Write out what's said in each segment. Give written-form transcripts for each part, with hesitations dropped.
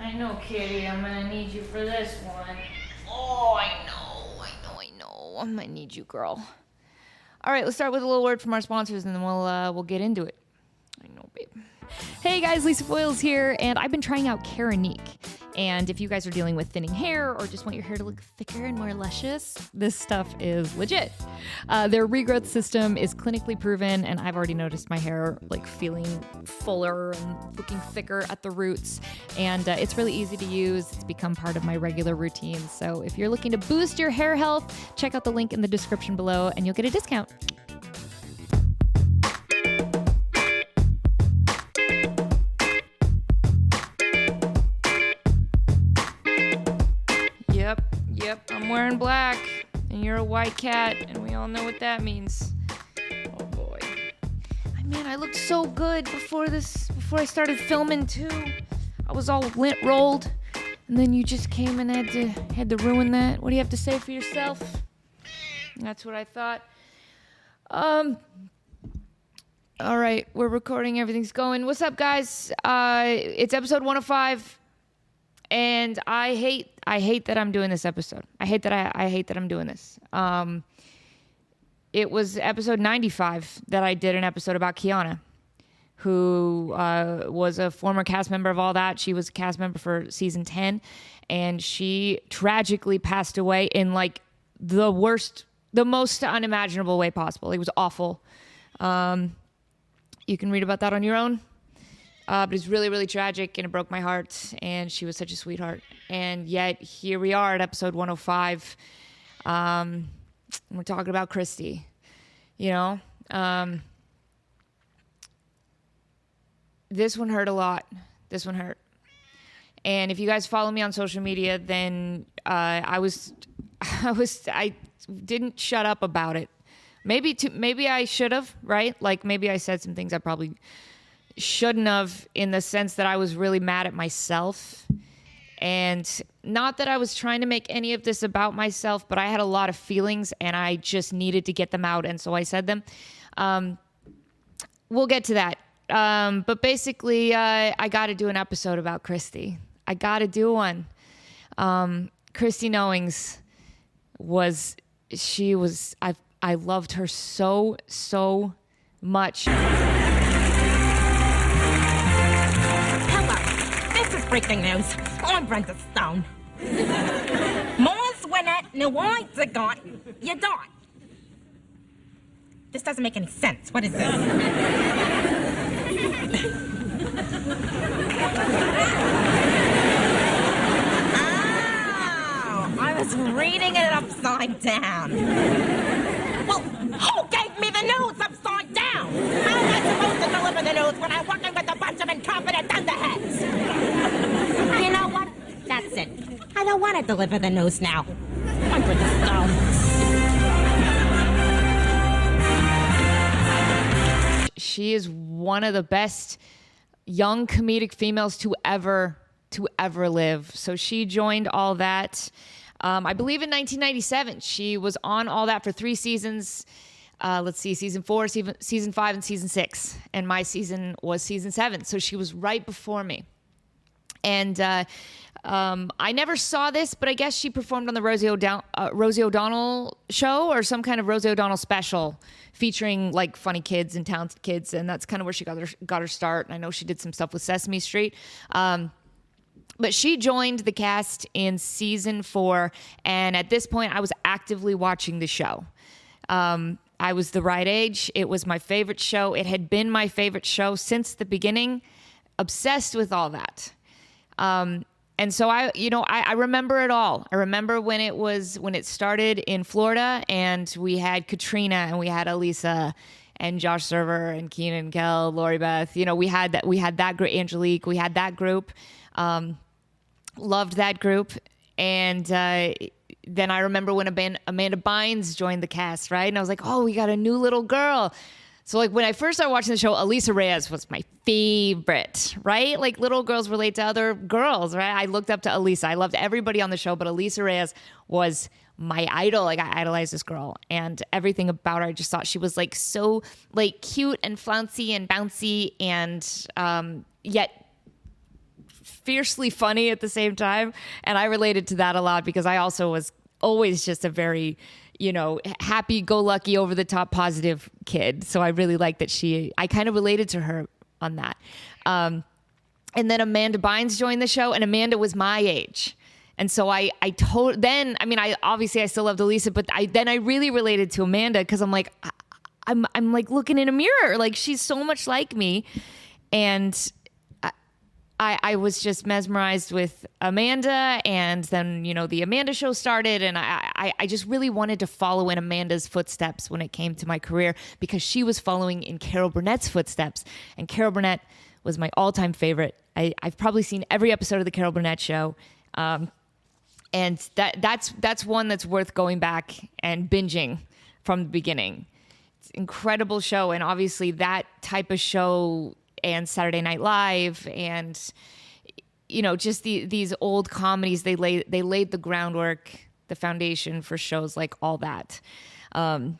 I know, Kitty. I'm gonna need you for this one. Oh, I know. I'm gonna need you, girl. All right, let's start with a little word from our sponsors, and then we'll get into it. I know, babe. Hey guys, Lisa Foyles here, and I've been trying out Keranique. And if you guys are dealing with thinning hair or just want your hair to look thicker and more luscious, this stuff is legit. Their regrowth system is clinically proven, and I've already noticed my hair like feeling fuller and looking thicker at the roots. And it's really easy to use. It's become part of my regular routine. So if you're looking to boost your hair health, check out the link in the description below, and you'll get a discount. Yep, I'm wearing black, and you're a white cat, and we all know what that means. Oh boy. Man, I looked so good before I started filming too. I was all lint rolled, and then you just came and had to ruin that. What do you have to say for yourself? That's what I thought. All right, we're recording, everything's going. What's up, guys? It's episode 105. And I hate that I'm doing this episode. I hate that I'm doing this. It was episode 95 that I did an episode about Kiana, who was a former cast member of All That. She was a cast member for season 10, and she tragically passed away in like the most unimaginable way possible. It was awful. You can read about that on your own. But it's really, really tragic, and it broke my heart, and she was such a sweetheart. And yet, here we are at episode 105. We're talking about Christy, you know? This one hurt a lot. This one hurt. And if you guys follow me on social media, then I didn't shut up about it. Maybe I should have, right? Like, maybe I said some things I probably shouldn't have, in the sense that I was really mad at myself. And not that I was trying to make any of this about myself, but I had a lot of feelings and I just needed to get them out. And so I said them. We'll get to that. But basically, I got to do an episode about Christy. I got to do one. Christy Knowings I loved her so much. Breaking news. I'm Brenda Stone. More's when it, no whites are got, you die. This doesn't make any sense. What is this? Oh, I was reading it upside down. Well, who gave me the news upside down? How am I supposed to deliver the news when I'm working with a bunch of incompetent thunderheads? You know what? That's it. I don't want to deliver the news now. I'm Brenda Stone. She is one of the best young comedic females to ever live. So she joined All That, I believe in 1997. She was on All That for 3 seasons. Let's see, season 4, season 5, and season 6. And my season was season 7. So she was right before me. And I never saw this, but I guess she performed on the Rosie O'Donnell show, or some kind of Rosie O'Donnell special featuring like funny kids and talented kids. And that's kind of where she got her start. And I know she did some stuff with Sesame Street. But she joined the cast in season 4. And at this point, I was actively watching the show. I was the right age. It was my favorite show. It had been my favorite show since the beginning. Obsessed with All That. And so I remember it all. I remember when it started in Florida, and we had Katrina, and we had Elisa, and Josh Server, and Keenan Kell, Lori Beth. You know, we had that group, Angelique. We had that group. Loved that group. And then I remember when Amanda Bynes joined the cast, right? And I was like, oh, we got a new little girl. So like when I first started watching the show, Elisa Reyes was my favorite, right? Like little girls relate to other girls, right? I looked up to Elisa. I loved everybody on the show, but Elisa Reyes was my idol. Like I idolized this girl, and everything about her, I just thought she was like so like cute and flouncy and bouncy, and yet fiercely funny at the same time. And I related to that a lot because I also was always just a very, happy-go-lucky, over-the-top, positive kid. So I really like that I kind of related to her on that. And then Amanda Bynes joined the show, and Amanda was my age. And so I obviously I still loved Elisa, but I really related to Amanda because I'm like, I'm like looking in a mirror, like she's so much like me. And I was just mesmerized with Amanda, and then, the Amanda show started, and I just really wanted to follow in Amanda's footsteps when it came to my career because she was following in Carol Burnett's footsteps, and Carol Burnett was my all-time favorite. I've probably seen every episode of the Carol Burnett show, and that's one that's worth going back and binging from the beginning. It's an incredible show, and obviously that type of show and Saturday Night Live and, just these old comedies, they laid the groundwork, the foundation for shows like all that. And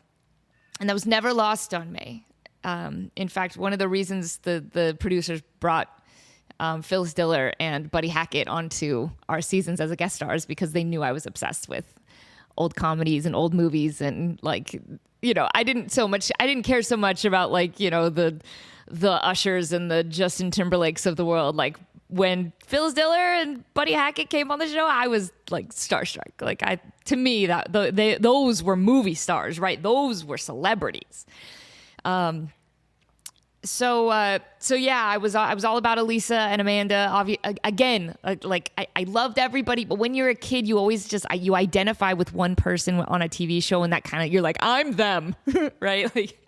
that was never lost on me. In fact, one of the reasons the producers brought Phyllis Diller and Buddy Hackett onto our seasons as a guest stars because they knew I was obsessed with old comedies and old movies, and like, I didn't care so much about like, the Ushers and the Justin Timberlakes of the world. Like when Phyllis Diller and Buddy Hackett came on the show, I was like starstruck. Like to me, those were movie stars, right? Those were celebrities. So yeah, I was all about Elisa and Amanda. Again, I loved everybody, but when you're a kid, you always you identify with one person on a TV show, and that kind of, you're like, I'm them, right? Like,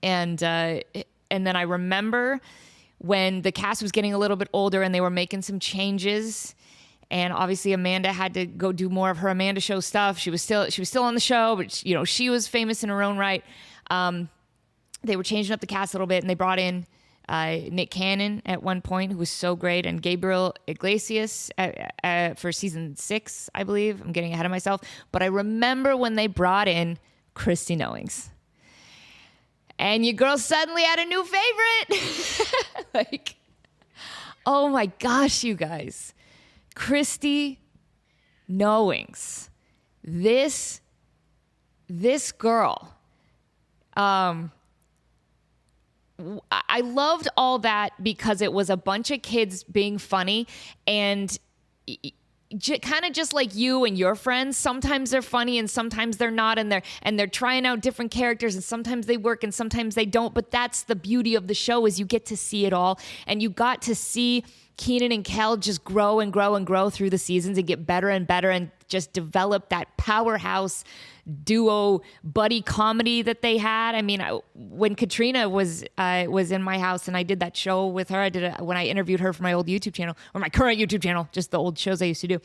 and then I remember when the cast was getting a little bit older and they were making some changes, and obviously Amanda had to go do more of her Amanda show stuff. She was still on the show, but she was famous in her own right. They were changing up the cast a little bit, and they brought in Nick Cannon at one point, who was so great, and Gabriel Iglesias for season 6, I believe. I'm getting ahead of myself. But I remember when they brought in Christy Knowings. And your girl suddenly had a new favorite. Like, oh my gosh, you guys. Christy Knowings. This girl. I loved all that because it was a bunch of kids being funny, and kind of just like you and your friends. Sometimes they're funny and sometimes they're not, and they're trying out different characters, and sometimes they work and sometimes they don't. But that's the beauty of the show, is you get to see it all, and you got to see Keenan and Kel just grow and grow and grow through the seasons and get better and better and just develop that powerhouse duo buddy comedy that they had. I mean, when Katrina was in my house and I did that show with her, when I interviewed her for my old YouTube channel, or my current YouTube channel, just the old shows I used to do.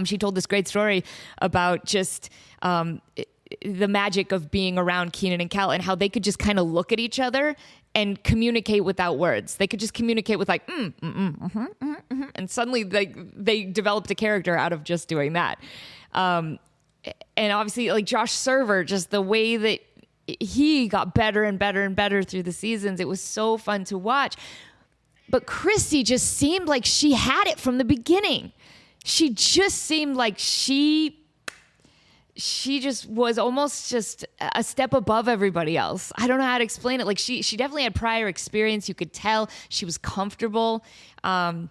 She told this great story about just the magic of being around Keenan and Kel, and how they could just kind of look at each other and communicate without words. They could just communicate with like, and suddenly they developed a character out of just doing that. And obviously, like Josh Server, just the way that he got better and better and better through the seasons, it was so fun to watch. But Christy just seemed like she had it from the beginning. She just seemed like she just was almost just a step above everybody else. I don't know how to explain it. Like she definitely had prior experience. You could tell she was comfortable. I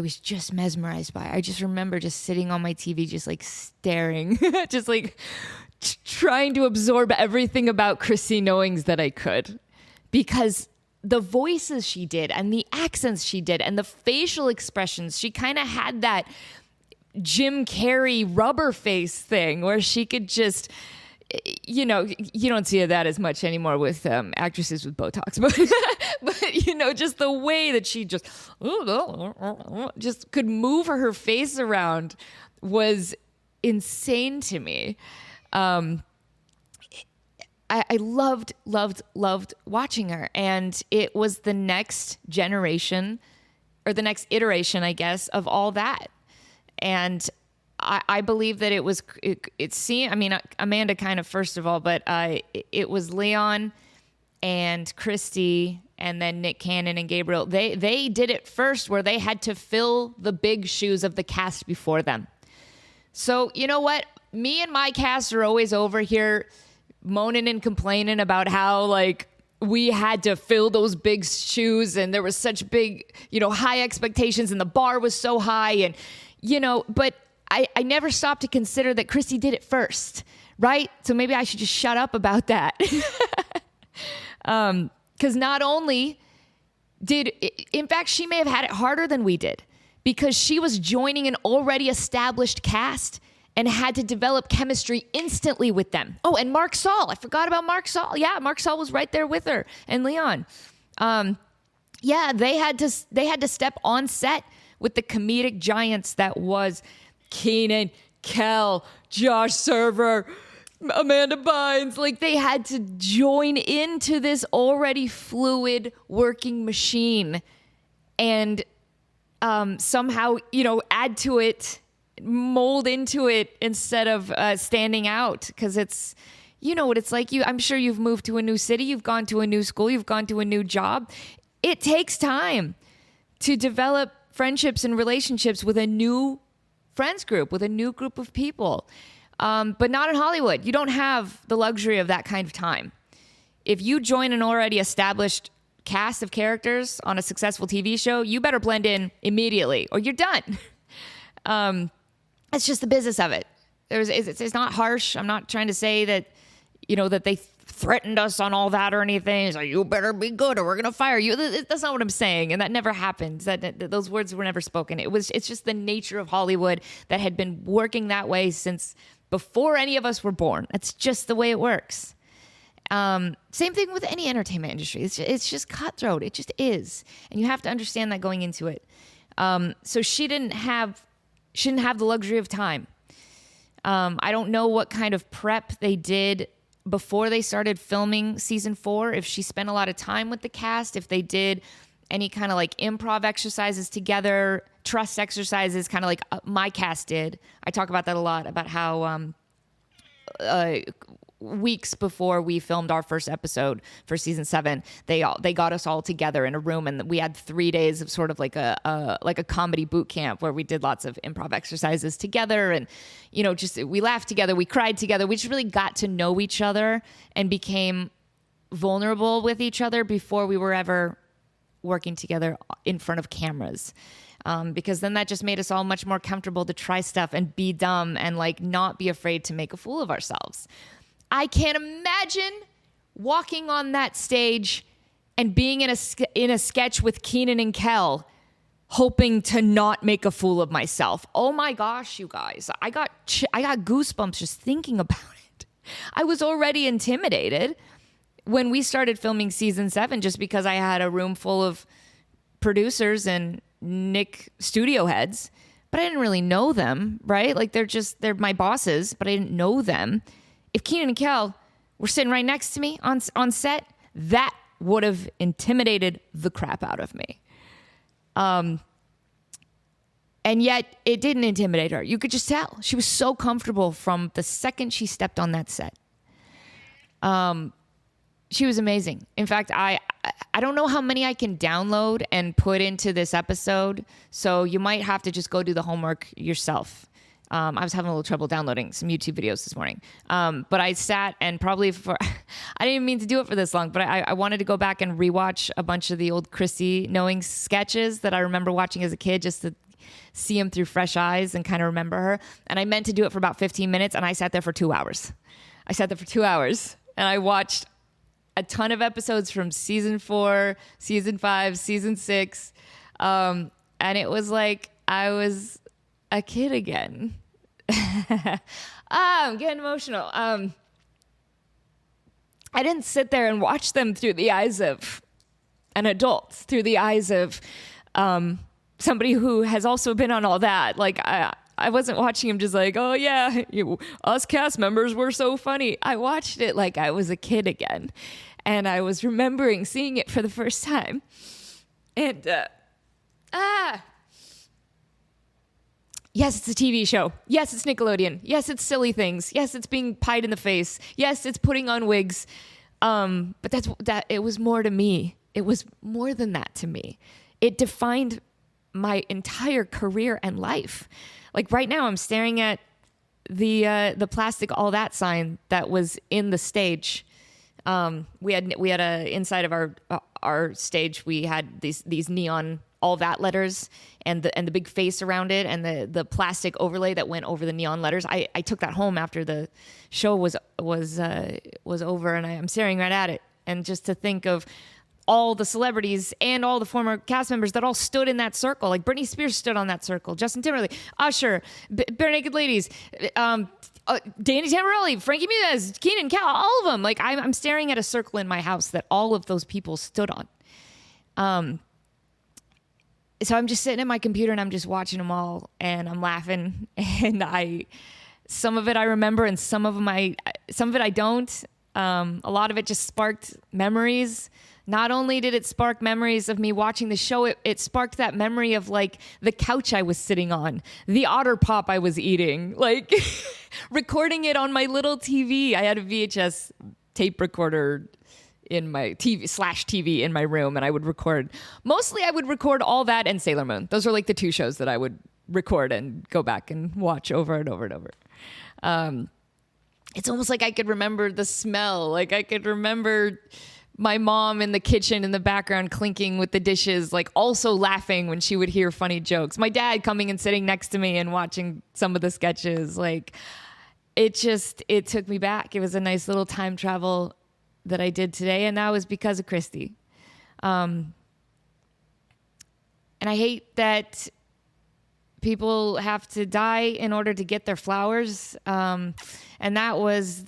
was just mesmerized by it. I just remember just sitting on my TV, just like staring, just like trying to absorb everything about Christy Knowings that I could, because the voices she did and the accents she did and the facial expressions, she kind of had that Jim Carrey rubber face thing where she could just, you don't see that as much anymore with actresses with Botox, but just the way that she just could move her face around was insane to me. I loved watching her, and it was the next generation, or the next iteration, I guess, of all that. And I believe that it seemed, I mean, Amanda kind of first of all, but it was Leon and Christy and then Nick Cannon and Gabriel, they did it first where they had to fill the big shoes of the cast before them. So you know what? Me and my cast are always over here moaning and complaining about how like we had to fill those big shoes and there was such big, high expectations and the bar was so high and, but I never stopped to consider that Christy did it first, right? So maybe I should just shut up about that. Because not only in fact, she may have had it harder than we did because she was joining an already established cast and had to develop chemistry instantly with them. Oh, and Mark Saul. I forgot about Mark Saul. Yeah, Mark Saul was right there with her and Leon. They had to step on set with the comedic giants that was Keenan, Kel, Josh Server, Amanda Bynes. Like they had to join into this already fluid working machine and somehow, add to it, mold into it instead of standing out. Because it's, what it's like. I'm sure you've moved to a new city. You've gone to a new school. You've gone to a new job. It takes time to develop friendships and relationships with a new friends group, with a new group of people. But not in Hollywood. You don't have the luxury of that kind of time. If you join an already established cast of characters on a successful TV show, you better blend in immediately or you're done. It's just the business of it. It's not harsh. I'm not trying to say that, that they threatened us on all that or anything. It's like, you better be good or we're going to fire you. That's not what I'm saying. And that never happened. Those words were never spoken. It's just the nature of Hollywood that had been working that way since before any of us were born. That's just the way it works. Same thing with any entertainment industry. It's just cutthroat. It just is. And you have to understand that going into it. So she didn't have the luxury of time. I don't know what kind of prep they did before they started filming season 4, if she spent a lot of time with the cast, if they did any kind of like improv exercises together, trust exercises, kind of like my cast did. I talk about that a lot, about how weeks before we filmed our first episode for season 7, they got us all together in a room and we had 3 days of sort of like a comedy boot camp where we did lots of improv exercises together and just we laughed together, we cried together, we just really got to know each other and became vulnerable with each other before we were ever working together in front of cameras. Because then that just made us all much more comfortable to try stuff and be dumb and like not be afraid to make a fool of ourselves. I can't imagine walking on that stage and being in a sketch with Keenan and Kel, hoping to not make a fool of myself. Oh my gosh, you guys. I got goosebumps just thinking about it. I was already intimidated when we started filming season 7 just because I had a room full of producers and Nick studio heads, but I didn't really know them, right? Like they're my bosses, but I didn't know them. If Keenan and Kel were sitting right next to me on set, that would have intimidated the crap out of me. And yet it didn't intimidate her. You could just tell. She was so comfortable from the second she stepped on that set. She was amazing. In fact, I don't know how many I can download and put into this episode, so you might have to just go do the homework yourself. I was having a little trouble downloading some YouTube videos this morning. But I sat and probably I didn't even mean to do it for this long, but I wanted to go back and rewatch a bunch of the old Christy Knowings sketches that I remember watching as a kid just to see them through fresh eyes and kind of remember her. And I meant to do it for about 15 minutes and I sat there for 2 hours. And I watched a ton of episodes from season 4, season 5, season 6. And it was like I was a kid again. I'm getting emotional. I didn't sit there and watch them through the eyes of an adult, through the eyes of somebody who has also been on all that. Like I wasn't watching him just like, oh yeah, us cast members were so funny. I watched it like I was a kid again. And I was remembering seeing it for the first time. And, yes, it's a TV show. Yes, it's Nickelodeon. Yes, it's silly things. Yes, it's being pied in the face. Yes, it's putting on wigs. But that it was more to me. It was more than that to me. It defined my entire career and life. Like right now, I'm staring at the plastic all that sign that was in the stage. We had inside of our stage, we had these neon all that letters and the big face around it and the plastic overlay that went over the neon letters. I took that home after the show was over, and I'm staring right at it. And just to think of all the celebrities and all the former cast members that all stood in that circle, like Britney Spears stood on that circle, Justin Timberlake, Usher, Bare Naked Ladies, Danny Tamborelli, Frankie Muniz, Keenan Cal, all of them. Like I'm staring at a circle in my house that all of those people stood on. So I'm just sitting at my computer and I'm just watching them all and I'm laughing, and some of it I remember and some of it I don't. A lot of it just sparked memories. Not only did it spark memories of me watching the show, it sparked that memory of like the couch I was sitting on, the otter pop I was eating, like recording it on my little TV. I had a VHS tape recorder in my TV in my room, and I would record. Mostly I would record all that and Sailor Moon. Those were like the two shows that I would record and go back and watch over and over and over. It's almost like I could remember the smell. Like I could remember my mom in the kitchen in the background clinking with the dishes, like also laughing when she would hear funny jokes. My dad coming and sitting next to me and watching some of the sketches. Like it took me back. It was a nice little time travel that I did today, and that was because of Christy. And I hate that people have to die in order to get their flowers. And that was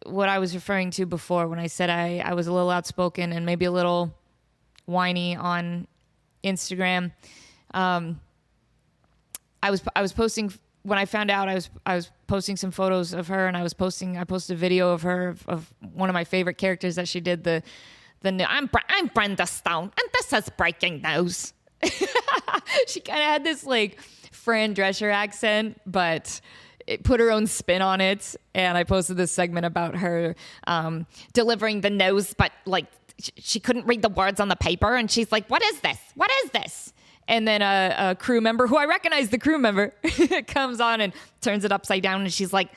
what I was referring to before when I said I was a little outspoken and maybe a little whiny on Instagram. I was posting when I found out. I was posting some photos of her, and I posted a video of her of one of my favorite characters that she did. I'm Brenda Stone, and this is Breaking News. She kind of had this like Fran Drescher accent, but it put her own spin on it. And I posted this segment about her delivering the news, but like she couldn't read the words on the paper, and she's like, "What is this? What is this?" And then a crew member, who I recognize the crew member, comes on and turns it upside down, and she's like,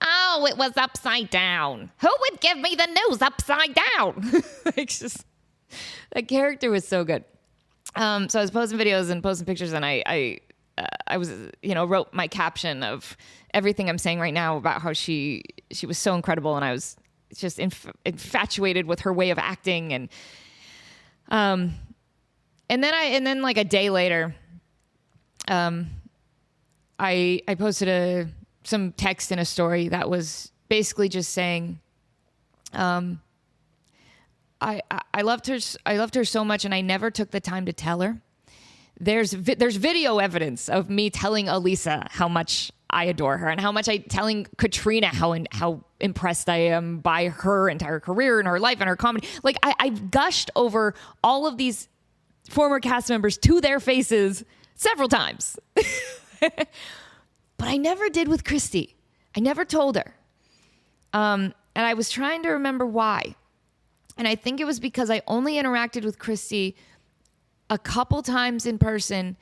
"Oh, it was upside down. Who would give me the news upside down?" Like, just that character was so good. So I was posting videos and posting pictures, and I was, wrote my caption of everything I'm saying right now about how she was so incredible, and I was just infatuated with her way of acting, and then like a day later, I posted some text in a story that was basically just saying, I loved her so much, and I never took the time to tell her. There's video evidence of me telling Elisa how much I adore her, and how much telling Katrina how impressed I am by her entire career and her life and her comedy. Like I've gushed over all of these former cast members to their faces several times. But I never did with Christy. I never told her. And I was trying to remember why. And I think it was because I only interacted with Christy a couple times in person,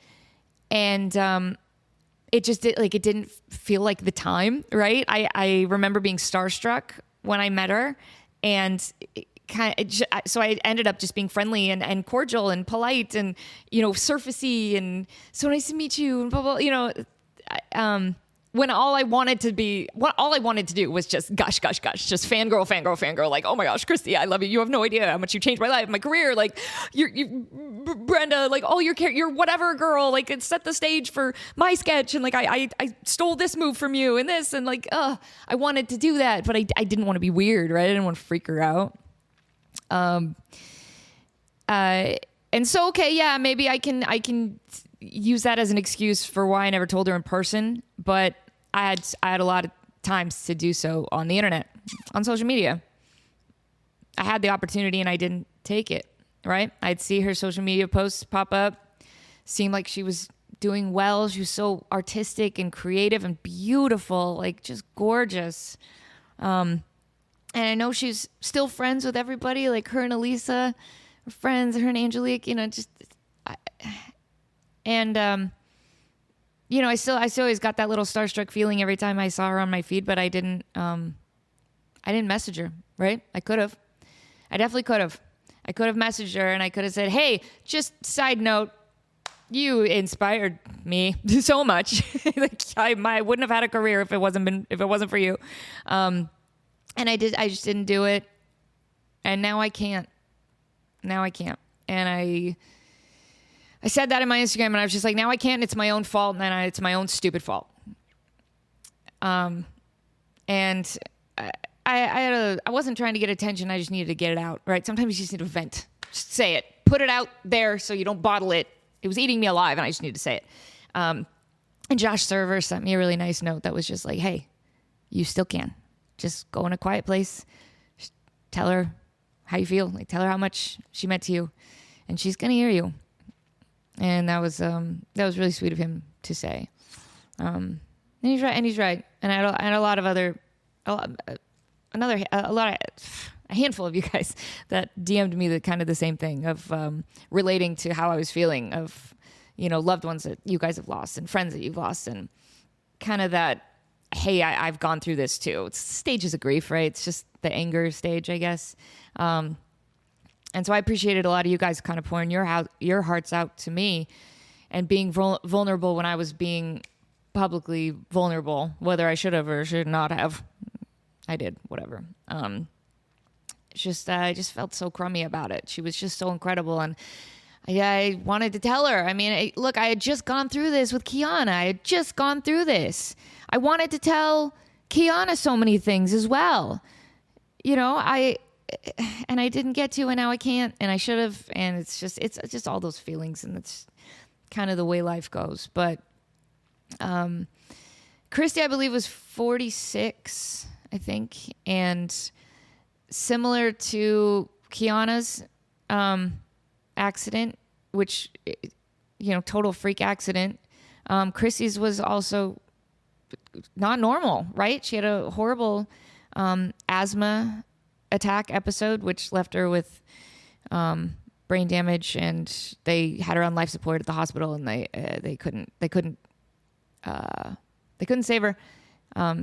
and it didn't feel like the time, right? I remember being starstruck when I met her, and so I ended up just being friendly and cordial and polite and, surfacey and so nice to meet you and blah, blah, when all I wanted to do was just gush, just fangirl. Like, oh my gosh, Christy, I love you. You have no idea how much you changed my life, my career. Like, you Brenda, like, oh, you're whatever girl. Like, it set the stage for my sketch, and like, I stole this move from you and this, and like, I wanted to do that, but I didn't want to be weird, right? I didn't want to freak her out. And so, okay, yeah, maybe I can use that as an excuse for why I never told her in person, but I had a lot of times to do so on the internet, on social media. I had the opportunity and I didn't take it, right? I'd see her social media posts pop up, seemed like she was doing well. She was so artistic and creative and beautiful, like just gorgeous. And I know she's still friends with everybody, like her and Elisa are friends, her and Angelique, you know, you know, I still always got that little starstruck feeling every time I saw her on my feed, but I didn't message her, right? I could have. I definitely could have. I could have messaged her and I could have said, hey, just side note, you inspired me so much. Like I wouldn't have had a career if it wasn't for you. And I just didn't do it. And now I can't. And I said that in my Instagram and I was just like, now I can't. It's my own fault. And it's my own stupid fault. And I wasn't trying to get attention. I just needed to get it out, right? Sometimes you just need to vent. Just say it. Put it out there so you don't bottle it. It was eating me alive and I just needed to say it. And Josh Server sent me a really nice note that was just like, hey, you still can. Just go in a quiet place. Just tell her how you feel. Like tell her how much she meant to you. And she's going to hear you. And that was really sweet of him to say. And he's right. And I had a lot of a handful of you guys that DM'd me the same thing of relating to how I was feeling of, you know, loved ones that you guys have lost and friends that you've lost and kind of that, hey, I've gone through this too. It's stages of grief, right? It's just the anger stage, I guess. And so I appreciated a lot of you guys kind of pouring your hearts out to me and being vulnerable when I was being publicly vulnerable, whether I should have or should not have. I did, whatever. I just felt so crummy about it. She was just so incredible. And I wanted to tell her. I mean, look, I had just gone through this with Kiana. I had just gone through this. I wanted to tell Kiana so many things as well. You know, and I didn't get to, and now I can't, and I should have. And it's just all those feelings, and it's kind of the way life goes. But Christy, I believe, was 46, I think, and similar to Kiana's accident, which, you know, total freak accident. Chrissy's was also not normal, right? She had a horrible asthma attack episode, which left her with brain damage, and they had her on life support at the hospital, and they couldn't save her.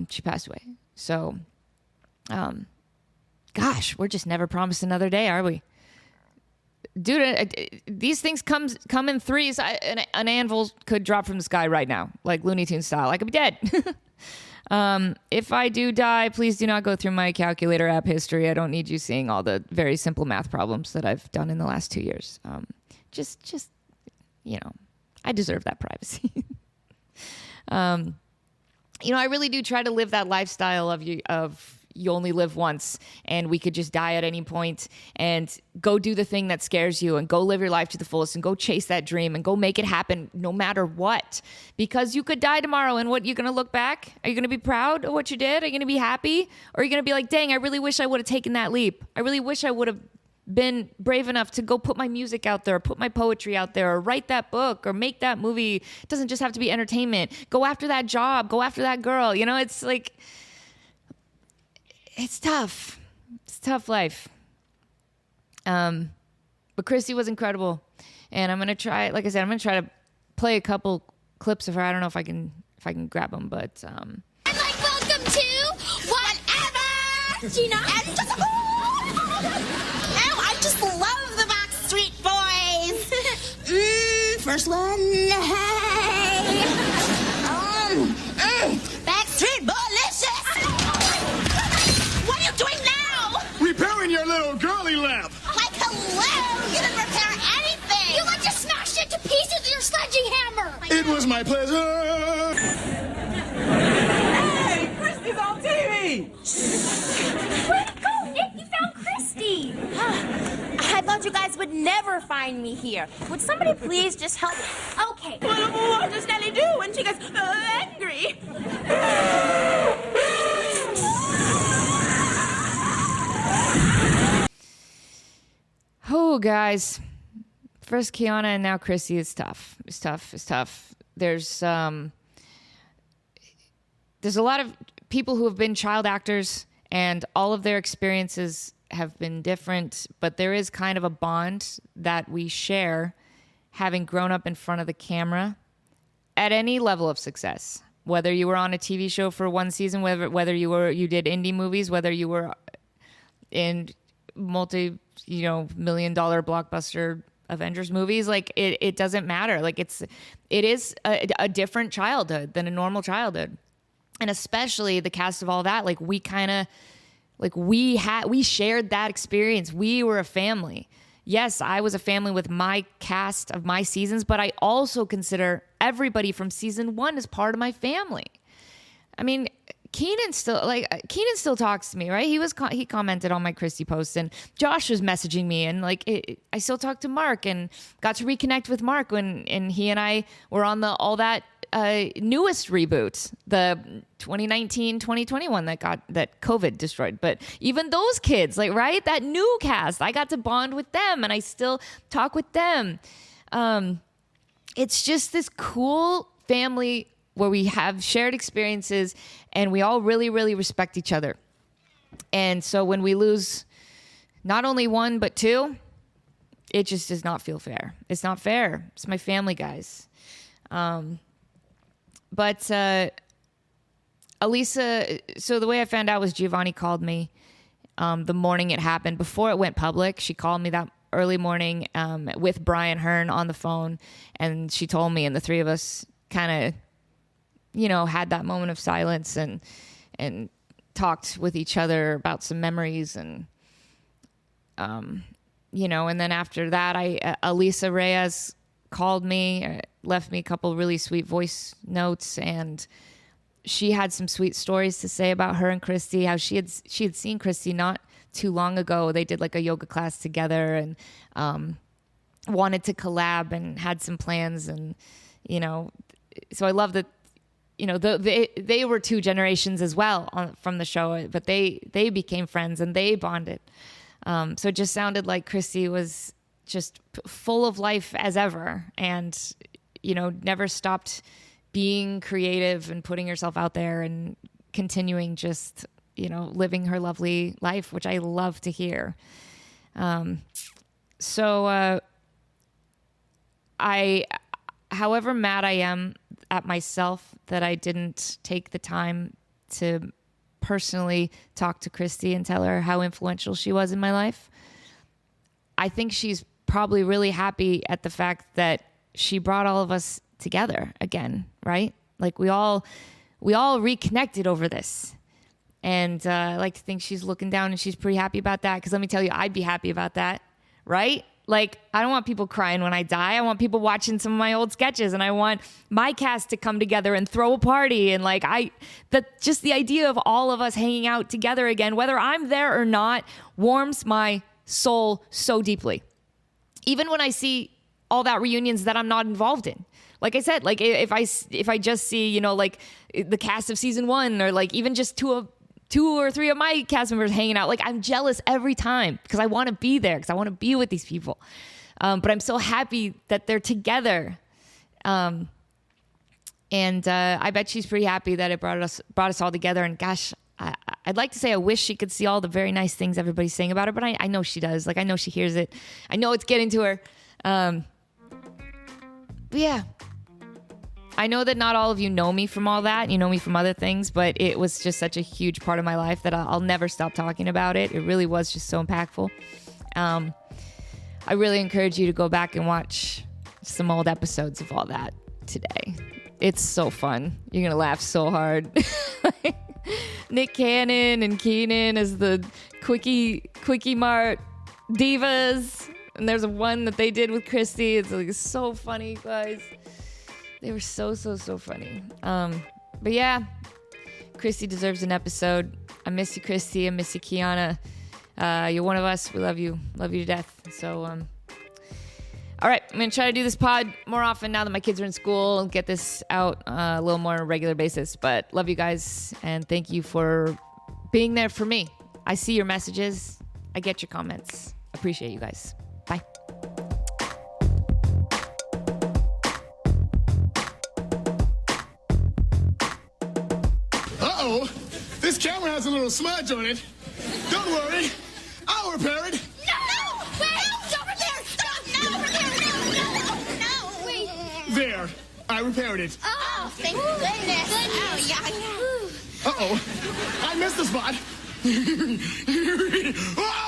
She passed away. So, gosh, we're just never promised another day, are we? Dude, these things come in threes. An anvil could drop from the sky right now, like Looney Tunes style. I could be dead. If I do die, please do not go through my calculator app history. I don't need you seeing all the very simple math problems that I've done in the last 2 years. Just, you know, I deserve that privacy. You know, I really do try to live that lifestyle of you only live once, and we could just die at any point, and go do the thing that scares you, and go live your life to the fullest, and go chase that dream, and go make it happen no matter what. Because you could die tomorrow, and what, you're going to look back? Are you going to be proud of what you did? Are you going to be happy? Or are you going to be like, dang, I really wish I would have taken that leap. I really wish I would have been brave enough to go put my music out there, or put my poetry out there, or write that book, or make that movie. It doesn't just have to be entertainment. Go after that job. Go after that girl. You know, it's like, it's tough. It's a tough life. But Christy was incredible. And I'm going to try, like I said, I'm going to try to play a couple clips of her. I don't know if I can grab them, but, And like, welcome to whatever, Gina. And just, I just love the Backstreet Boys. First one, hey. Backstreet Boylicious. What are you doing now? Repairing your little girly lamp. Like, hello, you didn't repair anything. You like to smash it to pieces with your sledging hammer. It was my pleasure. Hey, Christy's on TV! Where'd it go, Nick? You found Christy. I thought you guys would never find me here. Would somebody please just help me? Okay. Well, what does Nellie do when she gets angry? oh, guys. First Kiana and now Christy. It's tough. It's tough. There's a lot of people who have been child actors And all of their experiences have been different, but there is kind of a bond that we share having grown up in front of the camera at any level of success. Whether you were on a TV show for one season, whether you did indie movies, whether you were in multi-million-dollar blockbuster Avengers movies, like it doesn't matter. Like it is a different childhood than a normal childhood. And especially the cast of all that, like we shared that experience. We were a family. Yes, I was a family with my cast of my seasons, but I also consider everybody from season 1 as part of my family. I mean, Keenan still talks to me, right? He commented on my Christy post, and Josh was messaging me, and I still talk to Mark and got to reconnect with Mark and he and I were on all that newest reboot, the 2019-2021 that COVID destroyed. But even those kids, right? That new cast, I got to bond with them and I still talk with them. It's just this cool family where we have shared experiences and we all really, really respect each other. And so when we lose not only one, but two, it just does not feel fair. It's not fair. It's my family, guys. But Elisa, so the way I found out was Giovanni called me the morning it happened. Before it went public, she called me that early morning with Brian Hearn on the phone, and she told me, and the three of us kind of, had that moment of silence and talked with each other about some memories and, and then after that, Elisa Reyes called me, left me a couple really sweet voice notes, and she had some sweet stories to say about her and Christy, how she had seen Christy not too long ago. They did a yoga class together and wanted to collab and had some plans, and so I love that they were two generations as well from the show, but they became friends and they bonded. So it just sounded like Christy was just full of life as ever, and never stopped being creative and putting herself out there and continuing just living her lovely life, which I love to hear. However mad I am at myself that I didn't take the time to personally talk to Christy and tell her how influential she was in my life, I think she's probably really happy at the fact that she brought all of us together again, right? Like we all reconnected over this. And I like to think she's looking down and she's pretty happy about that. Because let me tell you, I'd be happy about that, right? Like, I don't want people crying when I die. I want people watching some of my old sketches, and I want my cast to come together and throw a party. And just the idea of all of us hanging out together again, whether I'm there or not, warms my soul so deeply. Even when I see all that reunions that I'm not involved in. Like I said, if I just see, the cast of season 1, or even just two or three of my cast members hanging out, I'm jealous every time because I want to be there, because I want to be with these people. But I'm so happy that they're together. And I bet she's pretty happy that it brought us all together. And gosh, I'd like to say I wish she could see all the very nice things everybody's saying about her, but I know she does. I know she hears it. I know it's getting to her. But yeah, I know that not all of you know me from all that. You know me from other things, but it was just such a huge part of my life that I'll never stop talking about it. It really was just so impactful. I really encourage you to go back and watch some old episodes of all that today. It's so fun. You're going to laugh so hard. Nick Cannon and Keenan as the Quickie Mart divas. And there's one that they did with Christy. It's so funny, guys. They were so funny. But yeah, Christy deserves an episode. I miss you, Christy. I miss you, Kiana. You're one of us. We love you. Love you to death. So, all right. I'm going to try to do this pod more often now that my kids are in school and get this out a little more on a regular basis. But love you guys. And thank you for being there for me. I see your messages. I get your comments. Appreciate you guys. Bye. Uh-oh. This camera has a little smudge on it. Don't worry. I'll repair it. No! Wait! Don't repair! Stop! No! Repair! No! Wait. There. I repaired it. Oh, thank goodness. Oh, yeah. Uh-oh. I missed the spot. Ah!